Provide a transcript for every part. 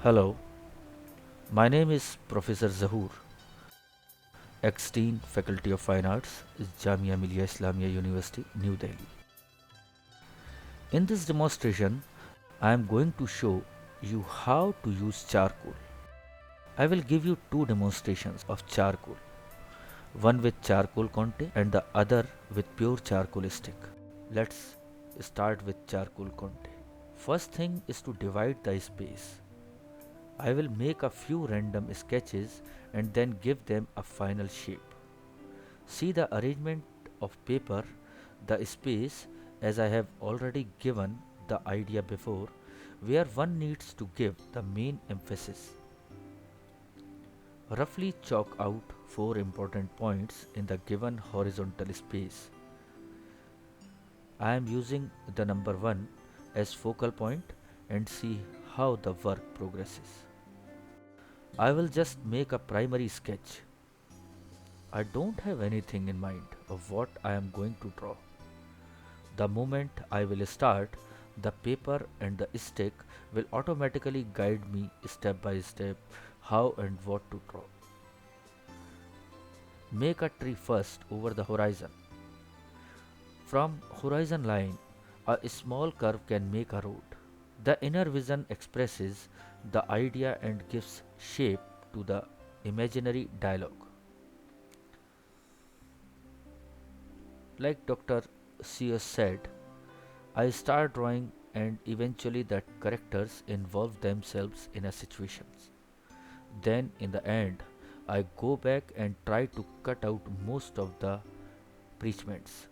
Hello, my name is Professor Zahoor, ex-Dean Faculty of Fine Arts, Jamia Millia Islamia University, New Delhi. In this demonstration, I am going to show you how to use charcoal. I will give you two demonstrations of charcoal, one with charcoal conte and the other with pure charcoal stick. Let's start with charcoal conte. First thing is to divide the space. I will make a few random sketches and then give them a final shape. See the arrangement of paper, the space, as I have already given the idea before, where one needs to give the main emphasis. Roughly chalk out four important points in the given horizontal space. I am using the number 1 as focal point and see how the work progresses. I will just make a primary sketch. I don't have anything in mind of what I am going to draw. The moment I will start, the paper and the stick will automatically guide me step by step how and what to draw. Make a tree first over the horizon. From horizon line, a small curve can make a road. The inner vision expresses the idea and gives shape to the imaginary dialogue. Like Dr. Sears said, I start drawing and eventually the characters involve themselves in a situation. Then in the end, I go back and try to cut out most of the preachments.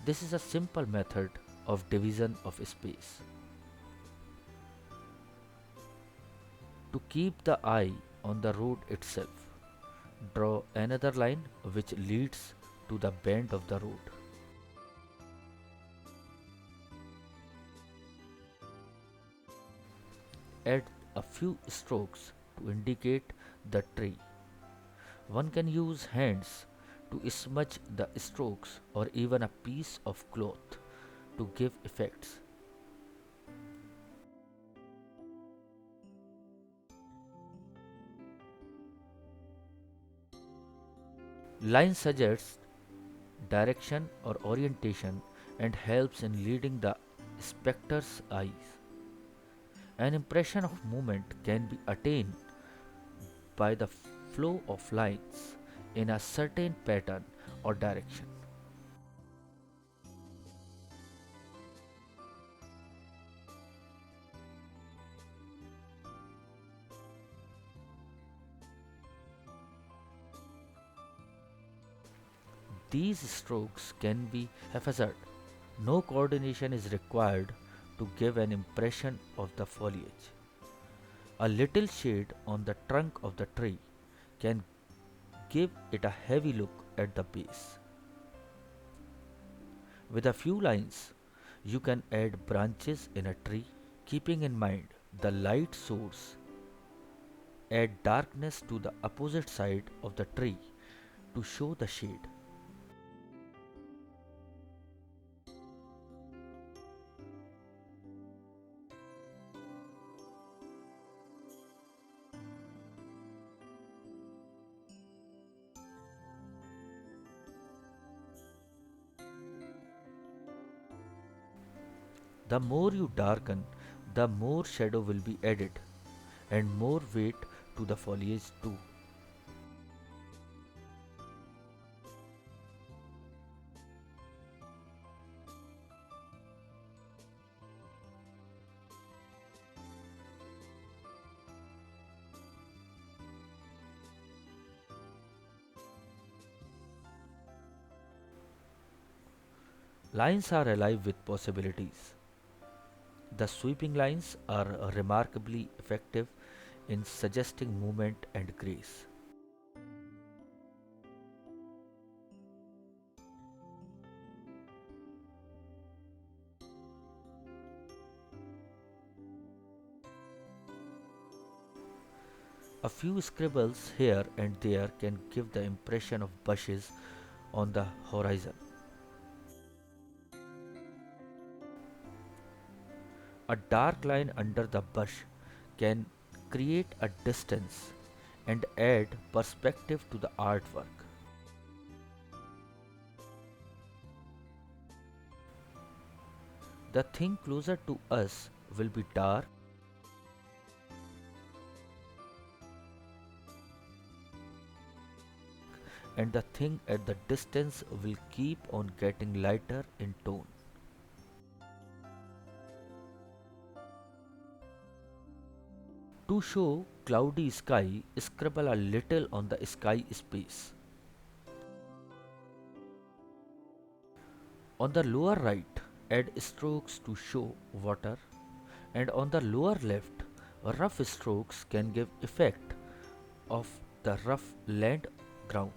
This is a simple method of division of space. To keep the eye on the road itself, draw another line which leads to the bend of the road. Add a few strokes to indicate the tree. One can use hands to smudge the strokes or even a piece of cloth to give effects. Line suggests direction or orientation and helps in leading the specter's eyes. An impression of movement can be attained by the flow of lines in a certain pattern or direction. These strokes can be haphazard. No coordination is required to give an impression of the foliage. A little shade on the trunk of the tree can give it a heavy look at the base. With a few lines, you can add branches in a tree, keeping in mind the light source. Add darkness to the opposite side of the tree to show the shade. The more you darken, the more shadow will be added and more weight to the foliage too. Lines are alive with possibilities. The sweeping lines are remarkably effective in suggesting movement and grace. A few scribbles here and there can give the impression of bushes on the horizon. A dark line under the bush can create a distance and add perspective to the artwork. The thing closer to us will be dark, and the thing at the distance will keep on getting lighter in tone. To show cloudy sky, scribble a little on the sky space. On the lower right, add strokes to show water, and on the lower left, rough strokes can give effect of the rough land ground.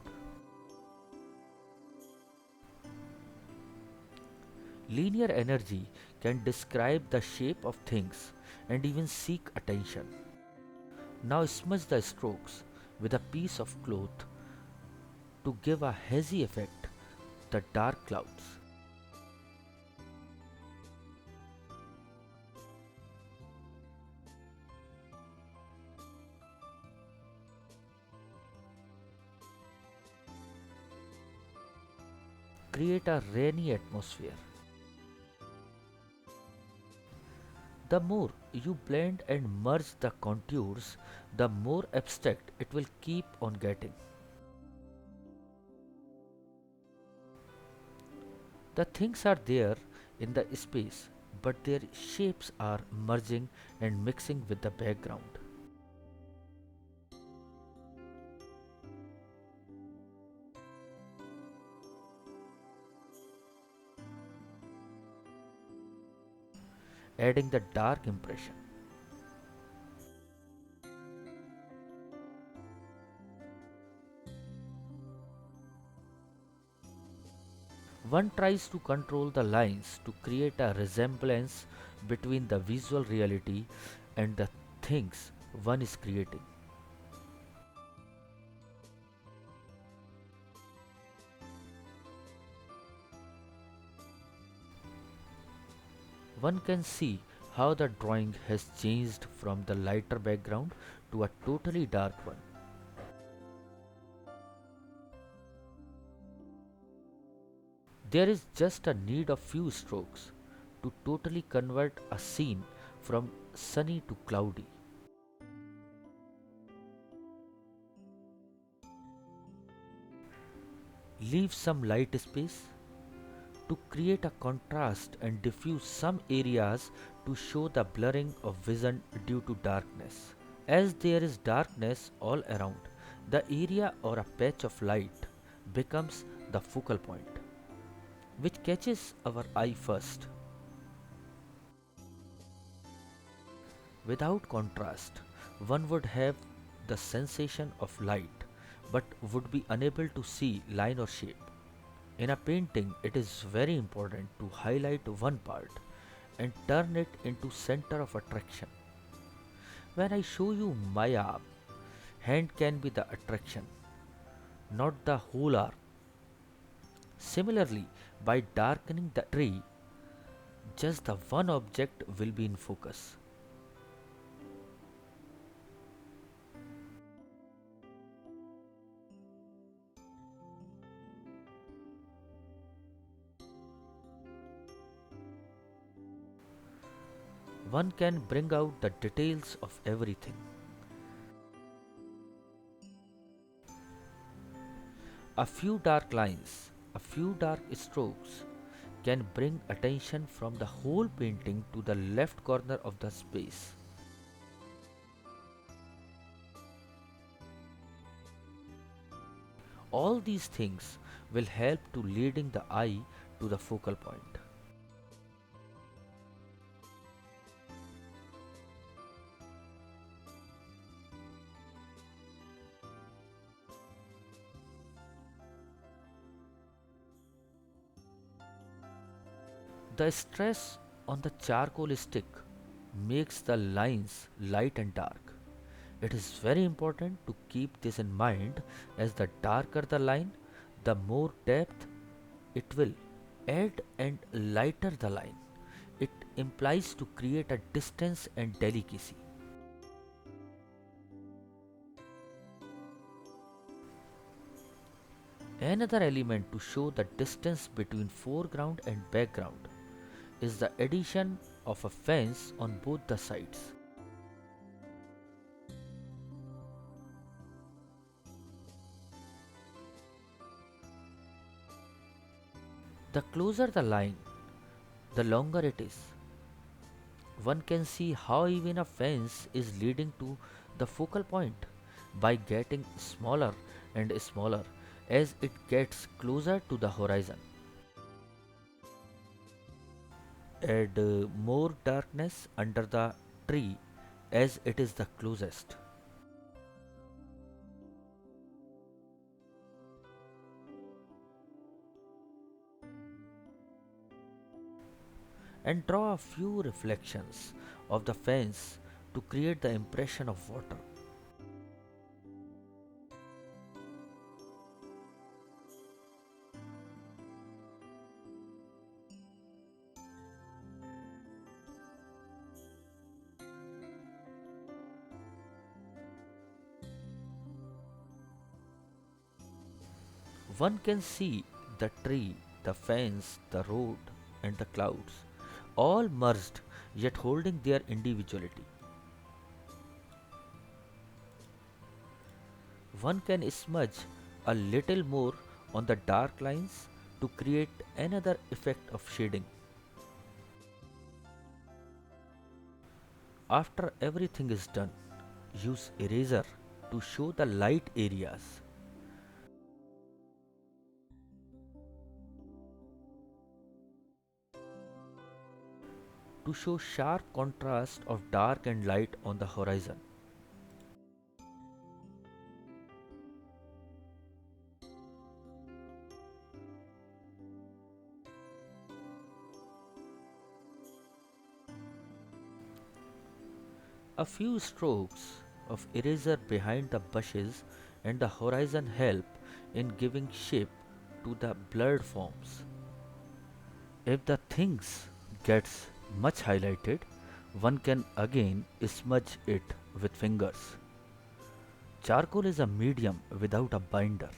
Linear energy can describe the shape of things and even seek attention. Now smudge the strokes with a piece of cloth to give a hazy effect, the dark clouds. Create a rainy atmosphere. The more you blend and merge the contours, the more abstract it will keep on getting. The things are there in the space, but their shapes are merging and mixing with the background. Adding the dark impression. One tries to control the lines to create a resemblance between the visual reality and the things one is creating. One can see how the drawing has changed from the lighter background to a totally dark one. There is just a need of few strokes to totally convert a scene from sunny to cloudy. Leave some light space to create a contrast and diffuse some areas to show the blurring of vision due to darkness. As there is darkness all around, the area or a patch of light becomes the focal point, which catches our eye first. Without contrast, one would have the sensation of light but would be unable to see line or shape. In a painting, it is very important to highlight one part and turn it into center of attraction. When I show you my arm, hand can be the attraction, not the whole arm. Similarly, by darkening the tree, just the one object will be in focus. One can bring out the details of everything. A few dark lines, a few dark strokes can bring attention from the whole painting to the left corner of the space. All these things will help to leading the eye to the focal point. The stress on the charcoal stick makes the lines light and dark, It is very important to keep this in mind, as the darker the line, the more depth it will add, and lighter the line, it implies to create a distance and delicacy. Another element to show the distance between foreground and background is the addition of a fence on both the sides. The closer the line, the longer it is. One can see how even a fence is leading to the focal point by getting smaller and smaller as it gets closer to the horizon. Add more darkness under the tree as it is the closest. And draw a few reflections of the fence to create the impression of water. One can see the tree, the fence, the road, and the clouds, all merged yet holding their individuality. One can smudge a little more on the dark lines to create another effect of shading. After everything is done, use eraser to show the light areas. To show sharp contrast of dark and light on the horizon. A few strokes of eraser behind the bushes and the horizon help in giving shape to the blurred forms. If the things gets much highlighted, one can again smudge it with fingers. Charcoal is a medium without a binder.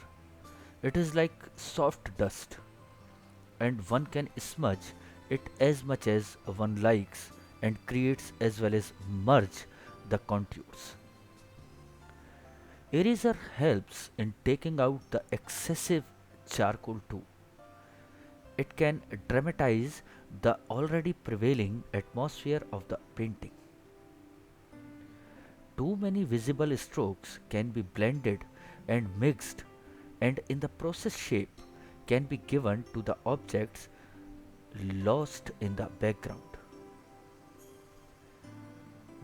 It is like soft dust, and one can smudge it as much as one likes and creates as well as merge the contours. Eraser helps in taking out the excessive charcoal too. It can dramatize the already prevailing atmosphere of the painting. Too many visible strokes can be blended and mixed, and in the process shape can be given to the objects lost in the background.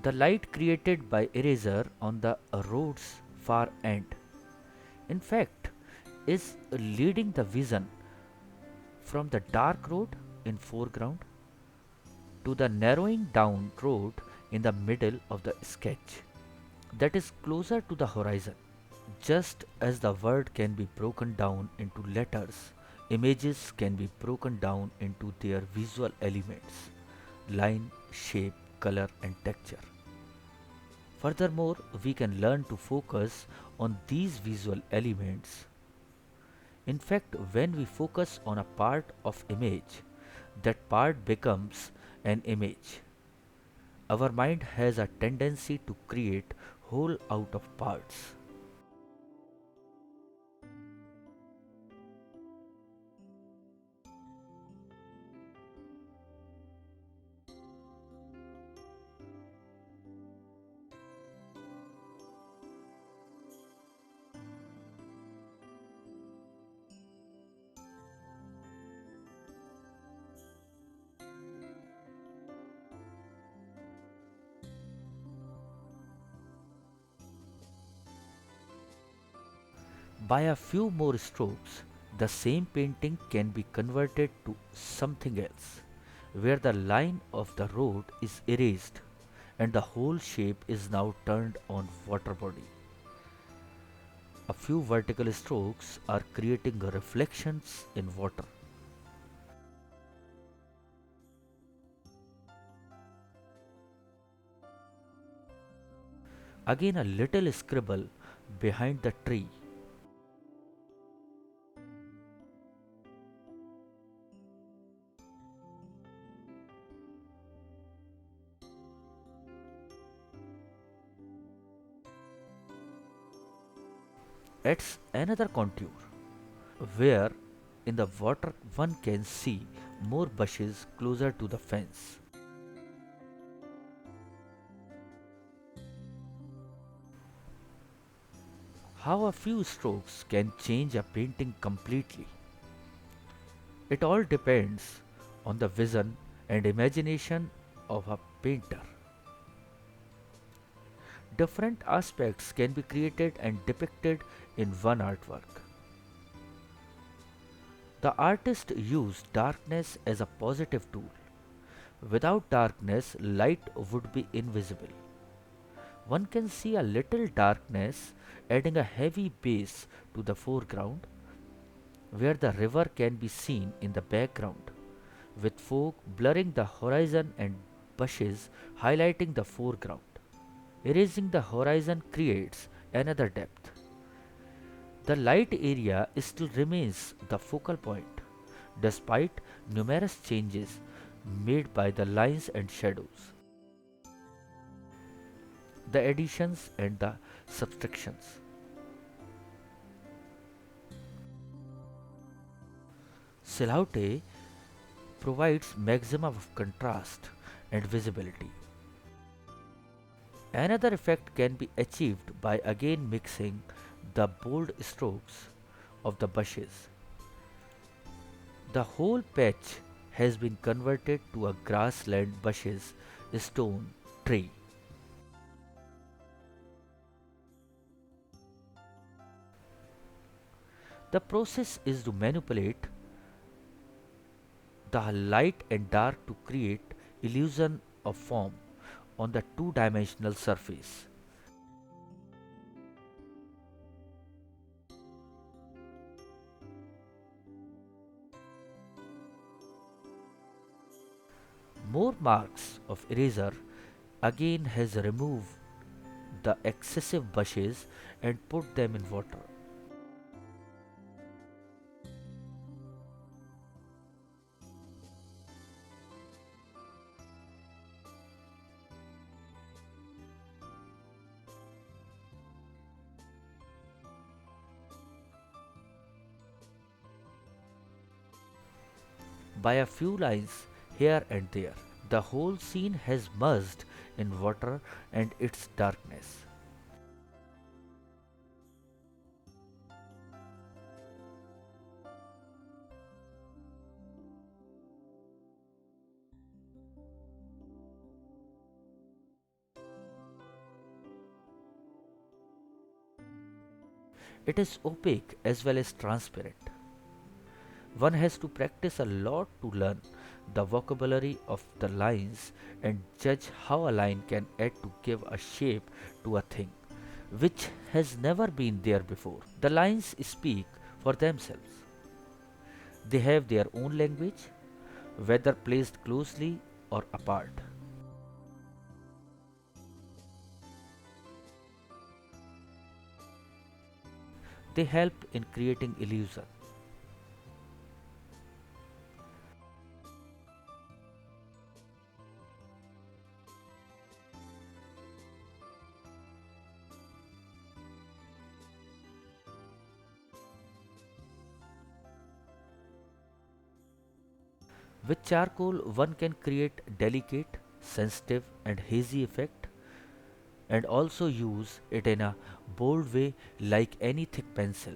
The light created by eraser on the road's far end, in fact, is leading the vision from the dark road in foreground to the narrowing down road in the middle of the sketch that is closer to the horizon. Just as the word can be broken down into letters, images can be broken down into their visual elements: line, shape, color, and texture. Furthermore, we can learn to focus on these visual elements. In fact, when we focus on a part of image, that part becomes an image. Our mind has a tendency to create whole out of parts. By a few more strokes, the same painting can be converted to something else, where the line of the road is erased and the whole shape is now turned on water body. A few vertical strokes are creating reflections in water. Again, a little scribble behind the tree. Adds another contour, where in the water one can see more bushes closer to the fence. How a few strokes can change a painting completely. It all depends on the vision and imagination of a painter. Different aspects can be created and depicted in one artwork. The artist used darkness as a positive tool. Without darkness, light would be invisible. One can see a little darkness adding a heavy base to the foreground, where the river can be seen in the background, with fog blurring the horizon and bushes highlighting the foreground. Erasing the horizon creates another depth. The light area still remains the focal point, despite numerous changes made by the lines and shadows, the additions and the subtractions. Silhouette provides maximum of contrast and visibility. Another effect can be achieved by again mixing the bold strokes of the bushes. The whole patch has been converted to a grassland bushes stone tree. The process is to manipulate the light and dark to create illusion of form on the two-dimensional surface. More marks of eraser again has removed the excessive bushes and put them in water. By a few lines here and there, the whole scene has merged in water and its darkness. It is opaque as well as transparent. One has to practice a lot to learn the vocabulary of the lines and judge how a line can add to give a shape to a thing which has never been there before. The lines speak for themselves. They have their own language, whether placed closely or apart. They help in creating illusion. With charcoal, one can create delicate, sensitive, and hazy effect, and also use it in a bold way like any thick pencil.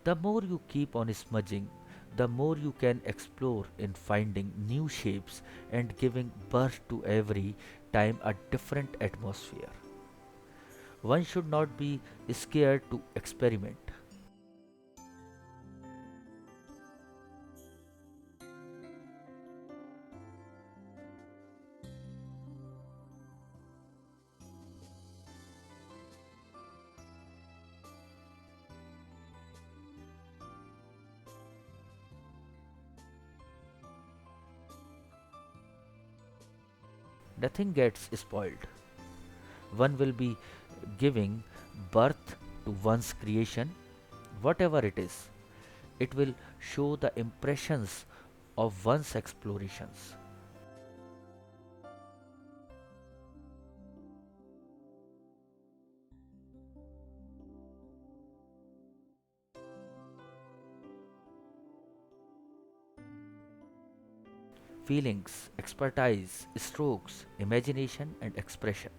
The more you keep on smudging, the more you can explore in finding new shapes and giving birth to every time a different atmosphere. One should not be scared to experiment. Nothing gets spoiled. One will be giving birth to one's creation, whatever it is. It will show the impressions of one's explorations. Feelings, expertise, strokes, imagination, and expression.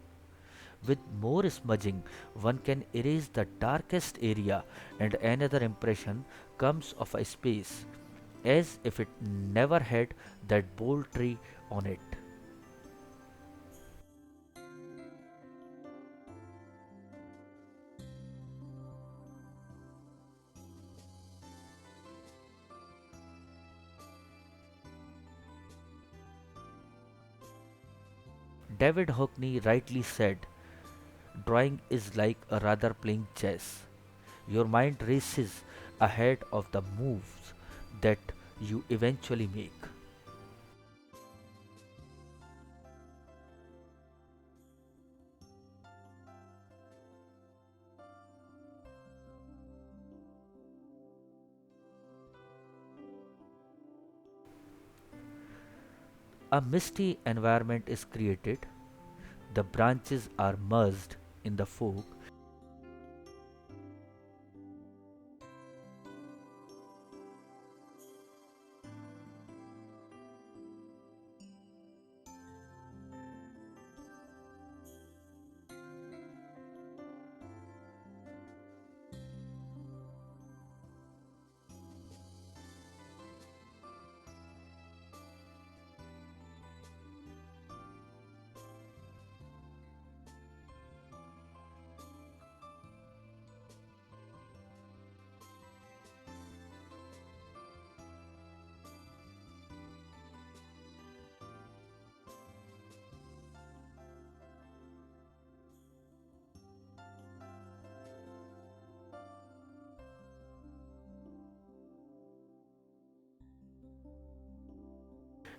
With more smudging, one can erase the darkest area, and another impression comes of a space as if it never had that bold tree on it. David Hockney rightly said, drawing is like a rather playing chess. Your mind races ahead of the moves that you eventually make. A misty environment is created, the branches are merged in the fog.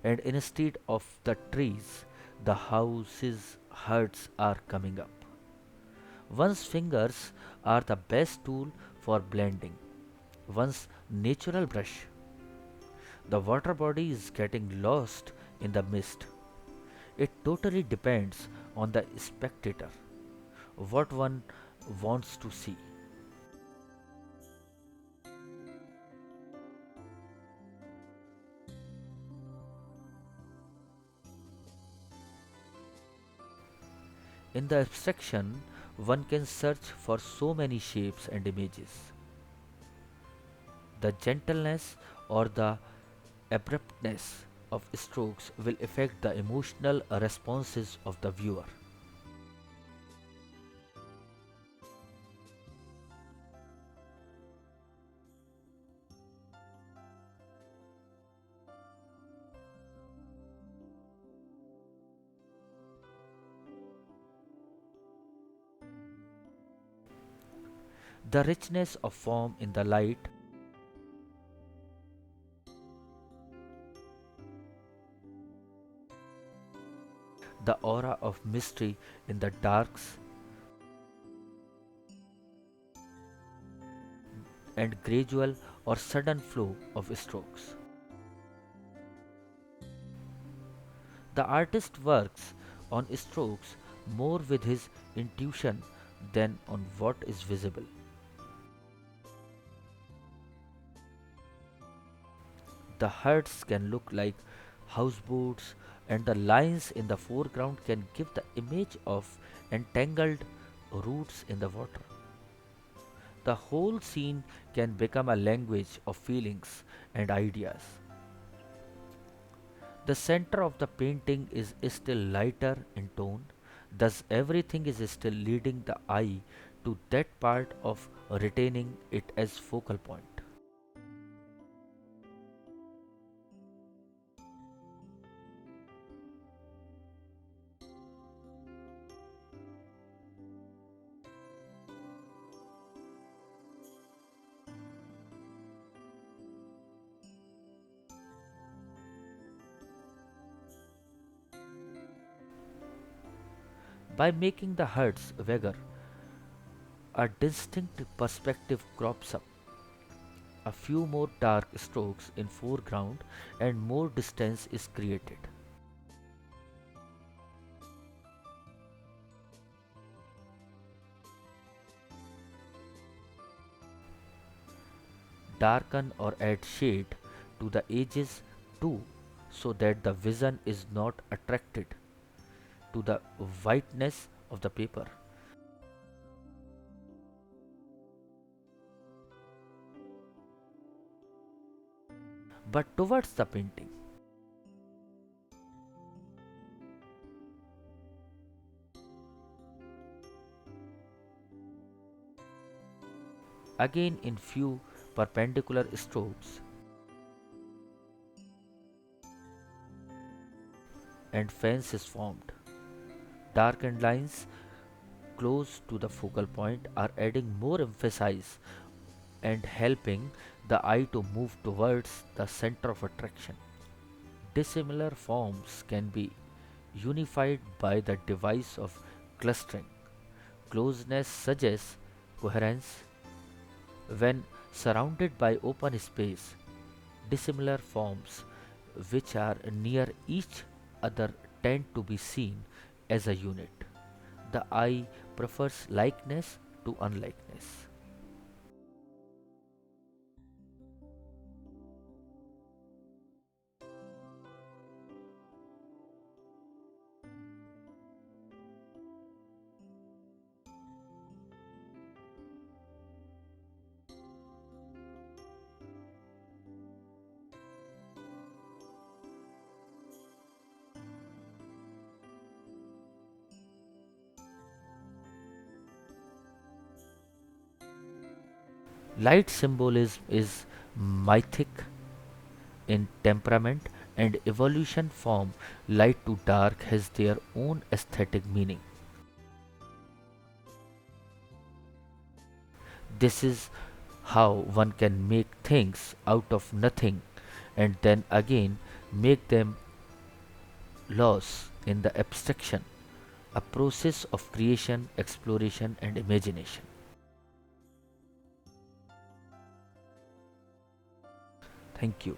And instead of the trees, the houses, huts are coming up. One's fingers are the best tool for blending. One's natural brush. The water body is getting lost in the mist. It totally depends on the spectator, what one wants to see. In the abstraction, one can search for so many shapes and images. The gentleness or the abruptness of strokes will affect the emotional responses of the viewer. The richness of form in the light, the aura of mystery in the darks, and gradual or sudden flow of strokes. The artist works on strokes more with his intuition than on what is visible. The huts can look like houseboats, and the lines in the foreground can give the image of entangled roots in the water. The whole scene can become a language of feelings and ideas. The center of the painting is still lighter in tone, thus, everything is still leading the eye to that part of retaining it as focal point. By making the huts vaguer, a distinct perspective crops up. A few more dark strokes in foreground and more distance is created. Darken or add shade to the edges too, so that the vision is not attracted to the whiteness of the paper, but towards the painting. Again, in few perpendicular strokes and fence is formed. Darkened lines close to the focal point are adding more emphasis and helping the eye to move towards the center of attraction. Dissimilar forms can be unified by the device of clustering. Closeness suggests coherence. When surrounded by open space, dissimilar forms which are near each other tend to be seen as a unit. The eye prefers likeness to unlikeness. Light symbolism is mythic in temperament and evolution from light to dark has their own aesthetic meaning. This is how one can make things out of nothing and then again make them lost in the abstraction, a process of creation, exploration, and imagination. Thank you.